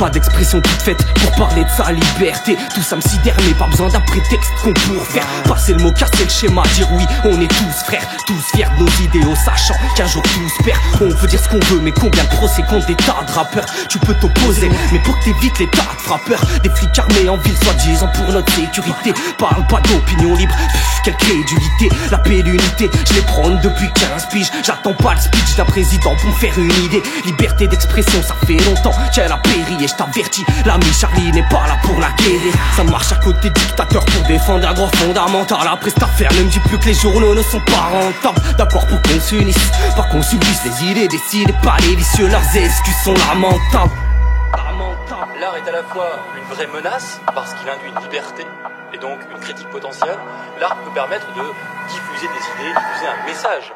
pas d'expression toute faite pour parler de sa liberté. Tout ça me sidère mais pas besoin d'un prétexte qu'on pour faire passer le mot, casser le schéma, dire oui, on est tous frères, tous fiers de nos idéaux, sachant qu'un jour tout se perd. On veut dire ce qu'on veut mais combien de procès contre des tas de rappeurs. Tu peux t'opposer mais pour que t'évites les tas de frappeurs. Des flics armés en ville soi-disant pour notre sécurité. Parle pas d'opinion libre, quelle crédulité. La paix et l'unité, je les prône depuis 15 piges. J'attends pas le speech d'un président pour me faire une idée. Liberté d'expression, ça fait longtemps qu'elle a péri. Et je t'avertis, l'ami Charlie n'est pas là pour la guérir. Ça marche à côté dictateurs pour défendre un droit fondamental. Après cette affaire, ne me dis plus que les journaux ne sont pas rentables. D'accord pour qu'on s'unisse, pas qu'on subisse les idées décidées par les vicieux. Leurs excuses sont lamentables. L'art est à la fois une vraie menace parce qu'il induit une liberté et donc une critique potentielle. L'art peut permettre de diffuser des idées, diffuser un message.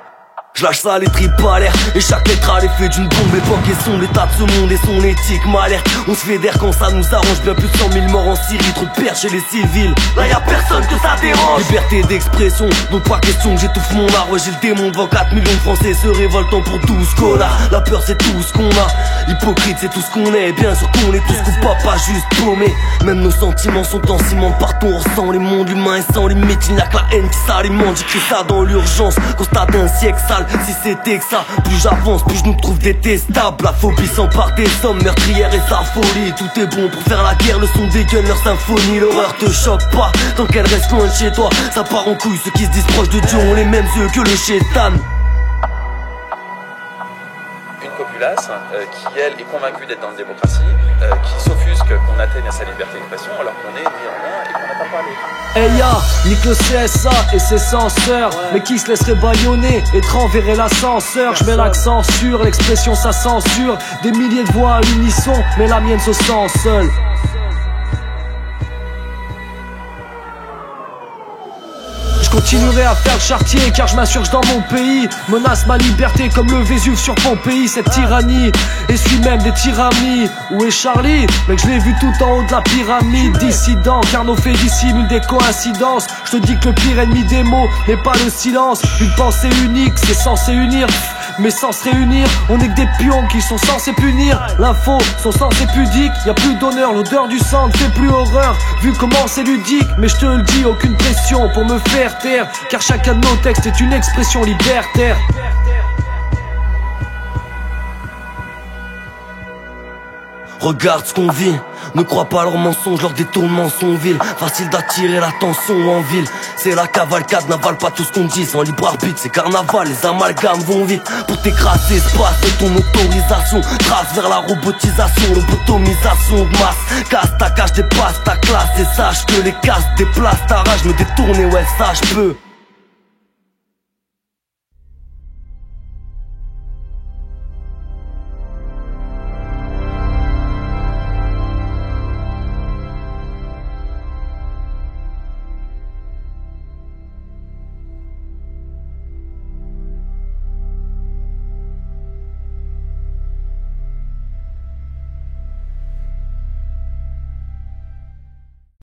Je lâche ça les tripes à l'air et chaque lettre a l'effet d'une bombe. Époque et son l'état de ce monde et son éthique m'alerte. On se fédère quand ça nous arrange, bien plus de 100 000 morts en Syrie, trop de pertes chez les civils. Là y'a personne que ça dérange. Liberté d'expression, donc pas question que j'étouffe mon art. Ouais j'ai le démon devant 4 millions de Français se révoltant pour 12 connards. La peur c'est tout ce qu'on a, hypocrite c'est tout ce qu'on est. Bien sûr qu'on est tous coupables, pas juste paumés. Même nos sentiments sont en ciment, partout on ressent les mondes humains et sans limite. Il n'y a que la haine qui s'alimente, j'écris ça dans l'urgence. Constat d'un siècle sale, si c'était que ça, plus j'avance, plus je nous trouve détestables. La phobie s'empare des hommes meurtrières et sa folie. Tout est bon pour faire la guerre, le son des guns, leur symphonie. L'horreur te choque pas, tant qu'elle reste loin de chez toi. Ça part en couille, ceux qui se disent proches de Dieu ont les mêmes yeux que le chétan. Une populace qui, elle, est convaincue d'être dans la démocratie, qui s'offusque qu'on atteigne à sa liberté d'expression alors qu'on est ni en un et qu'on n'attend pas l'autre. Hey ya, nique le CSA et ses censeurs. Mais qui se laisserait bâillonner et te renverrait l'ascenseur. Je mets l'accent sur l'expression, ça censure. Des milliers de voix à l'unisson, mais la mienne se sent seule. Je continuerai à faire le chartier car je m'insurge dans mon pays. Menace ma liberté comme le Vésuve sur Pompéi. Cette tyrannie essuie même des tiramis. Où est Charlie? Mec je l'ai vu tout en haut de la pyramide. Dissident car nos faits dissimulent des coïncidences. Je te dis que le pire ennemi des mots n'est pas le silence. Une pensée unique c'est censé unir, mais sans se réunir, on est que des pions qui sont censés punir. L'info sont censés pudiques, y'a plus d'honneur, l'odeur du sang ne fait plus horreur. Vu comment c'est ludique, mais je te le dis, aucune pression pour me faire taire. Car chacun de nos textes est une expression libertaire. Regarde ce qu'on vit, ne crois pas leurs mensonges, leurs détournements sont vils. Facile d'attirer l'attention en ville. C'est la cavalcade, n'avale pas tout ce qu'on dit. Sans libre arbitre, c'est carnaval, les amalgames vont vite. Pour t'écraser, espace et ton autorisation. Trace vers la robotisation, lobotomisation de masse. Casse ta cage, dépasse ta classe et sache que les casses déplacent ta rage. Me détourner, ouais ça je peux.